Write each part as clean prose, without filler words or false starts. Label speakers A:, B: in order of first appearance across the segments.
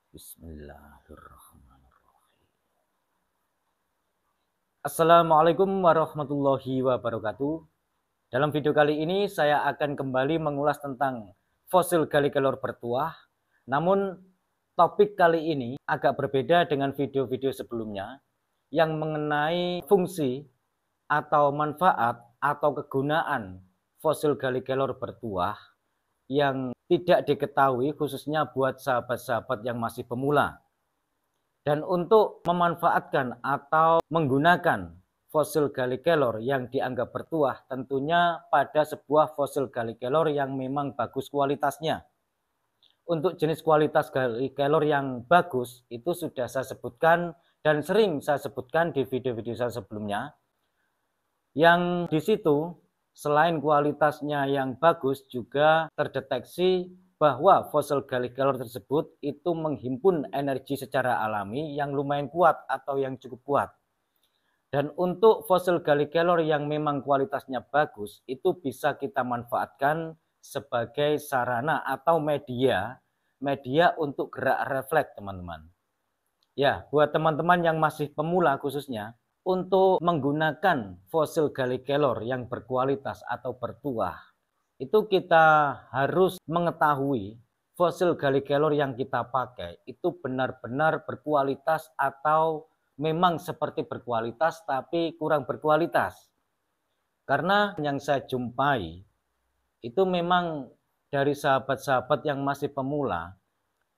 A: Bismillahirrahmanirrahim. Assalamualaikum warahmatullahi wabarakatuh. Dalam video kali ini saya akan kembali mengulas tentang fosil gali kelor bertuah. Namun topik kali ini agak berbeda dengan video-video sebelumnya yang mengenai fungsi atau manfaat atau kegunaan fosil gali kelor bertuah yang tidak diketahui khususnya buat sahabat-sahabat yang masih pemula. Dan untuk memanfaatkan atau menggunakan fosil gali kelor yang dianggap bertuah tentunya pada sebuah fosil gali kelor yang memang bagus kualitasnya. Untuk jenis kualitas gali kelor yang bagus itu sudah saya sebutkan dan sering saya sebutkan di video-video saya sebelumnya. Yang di situ selain kualitasnya yang bagus juga terdeteksi bahwa fosil gali kelor tersebut itu menghimpun energi secara alami yang lumayan kuat atau yang cukup kuat. Dan untuk fosil gali kelor yang memang kualitasnya bagus itu bisa kita manfaatkan sebagai sarana atau media untuk gerak refleks, teman-teman. Ya, buat teman-teman yang masih pemula khususnya, untuk menggunakan fosil gali kelor yang berkualitas atau bertuah, itu kita harus mengetahui fosil gali kelor yang kita pakai itu benar-benar berkualitas atau memang seperti berkualitas tapi kurang berkualitas. Karena yang saya jumpai itu memang dari sahabat-sahabat yang masih pemula,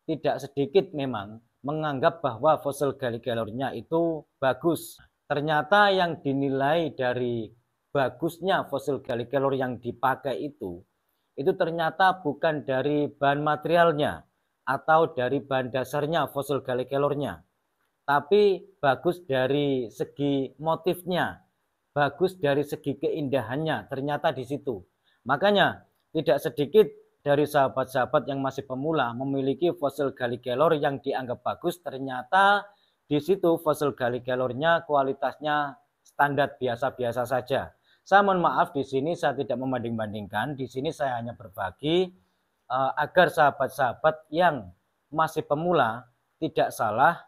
A: tidak sedikit memang menganggap bahwa fosil gali kelornya itu bagus. Ternyata yang dinilai dari bagusnya fosil gali kelor yang dipakai itu ternyata bukan dari bahan materialnya atau dari bahan dasarnya fosil gali kelornya, tapi bagus dari segi motifnya, bagus dari segi keindahannya, ternyata di situ. Makanya tidak sedikit dari sahabat-sahabat yang masih pemula memiliki fosil gali kelor yang dianggap bagus, ternyata di situ fosil gali kelornya kualitasnya standar biasa-biasa saja. Saya mohon maaf di sini saya tidak membanding-bandingkan, di sini saya hanya berbagi agar sahabat-sahabat yang masih pemula tidak salah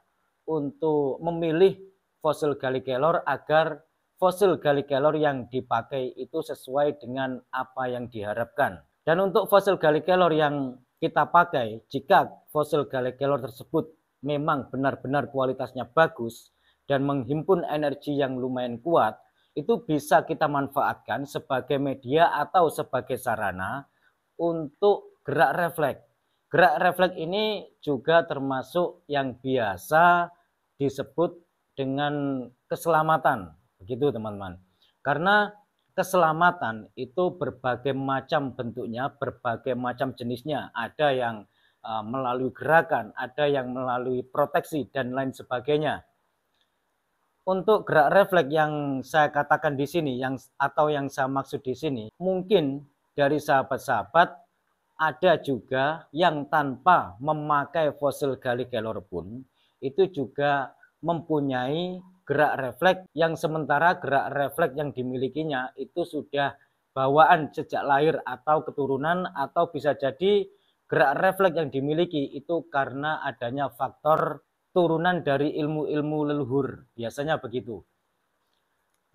A: untuk memilih fosil gali kelor agar fosil gali kelor yang dipakai itu sesuai dengan apa yang diharapkan. Dan untuk fosil gali kelor yang kita pakai, jika fosil gali kelor tersebut memang benar-benar kualitasnya bagus dan menghimpun energi yang lumayan kuat, itu bisa kita manfaatkan sebagai media atau sebagai sarana untuk gerak refleks. Gerak refleks ini juga termasuk yang biasa disebut dengan keselamatan, begitu teman-teman. Karena keselamatan itu berbagai macam bentuknya, berbagai macam jenisnya. Ada yang melalui gerakan, ada yang melalui proteksi dan lain sebagainya. Untuk gerak refleks yang saya katakan di sini, atau yang saya maksud di sini, mungkin dari sahabat-sahabat ada juga yang tanpa memakai fosil gali kelor pun itu juga mempunyai gerak refleks yang sementara gerak refleks yang dimilikinya itu sudah bawaan sejak lahir atau keturunan, atau bisa jadi gerak refleks yang dimiliki itu karena adanya faktor turunan dari ilmu-ilmu leluhur, biasanya begitu.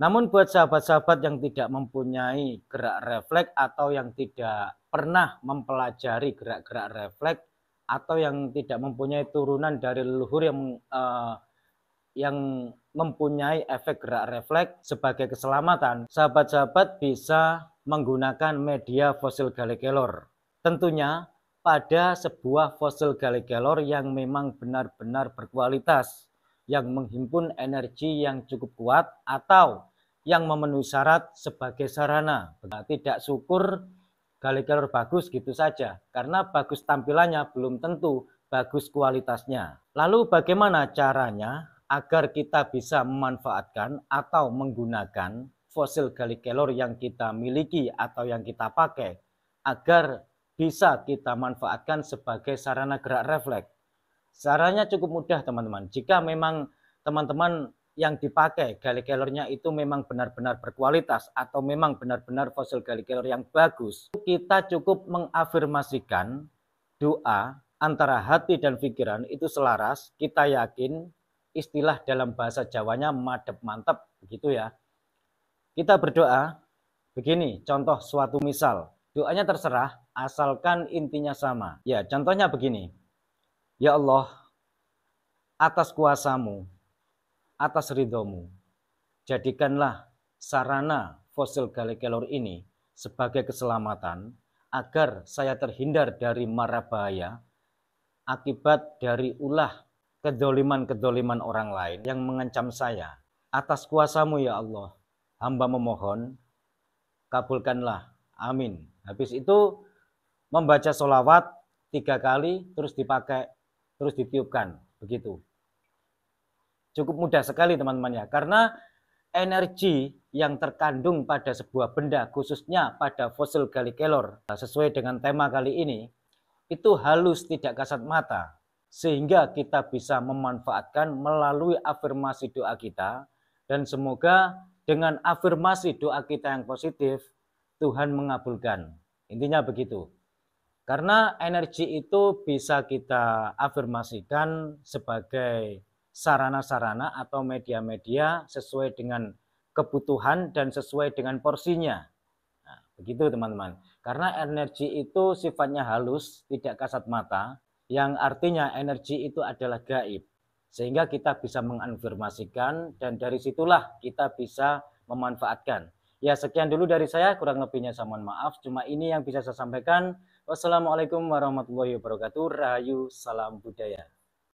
A: Namun buat sahabat-sahabat yang tidak mempunyai gerak refleks atau yang tidak pernah mempelajari gerak-gerak refleks atau yang tidak mempunyai turunan dari leluhur yang mempunyai efek gerak refleks sebagai keselamatan, sahabat-sahabat bisa menggunakan media fosil gali kelor. Tentunya pada sebuah fosil gali kelor yang memang benar-benar berkualitas, yang menghimpun energi yang cukup kuat atau yang memenuhi syarat sebagai sarana. Tidak syukur gali kelor bagus gitu saja, karena bagus tampilannya belum tentu bagus kualitasnya. Lalu bagaimana caranya agar kita bisa memanfaatkan atau menggunakan fosil gali kelor yang kita miliki atau yang kita pakai agar bisa kita manfaatkan sebagai sarana gerak refleks? Caranya cukup mudah teman-teman. Jika memang teman-teman yang dipakai gali kelornya itu memang benar-benar berkualitas atau memang benar-benar fosil gali kelor yang bagus, kita cukup mengafirmasikan doa antara hati dan pikiran itu selaras, kita yakin istilah dalam bahasa Jawanya madep mantep, begitu ya. Kita berdoa, begini, contoh suatu misal, doanya terserah, asalkan intinya sama. Ya, contohnya begini, ya Allah, atas kuasamu, atas ridhomu, jadikanlah sarana fosil Gallic-Keylor ini sebagai keselamatan agar saya terhindar dari mara bahaya akibat dari ulah kedoliman-kedoliman orang lain yang mengancam saya. Atas kuasamu ya Allah, hamba memohon, kabulkanlah. Amin. Habis itu membaca sholawat 3 kali, terus dipakai, terus ditiupkan. Begitu. Cukup mudah sekali teman-teman ya, karena energi yang terkandung pada sebuah benda, khususnya pada fosil Gallic-Keylor, sesuai dengan tema kali ini, itu halus tidak kasat mata, sehingga kita bisa memanfaatkan melalui afirmasi doa kita, dan semoga dengan afirmasi doa kita yang positif, Tuhan mengabulkan. Intinya begitu. Karena energi itu bisa kita afirmasikan sebagai sarana-sarana atau media-media sesuai dengan kebutuhan dan sesuai dengan porsinya. Nah, begitu teman-teman. Karena energi itu sifatnya halus, tidak kasat mata, yang artinya energi itu adalah gaib. Sehingga kita bisa mengafirmasikan dan dari situlah kita bisa memanfaatkan. Ya, sekian dulu dari saya, kurang lebihnya saya mohon maaf. Cuma ini yang bisa saya sampaikan. Wassalamualaikum warahmatullahi wabarakatuh. Rahayu, salam budaya.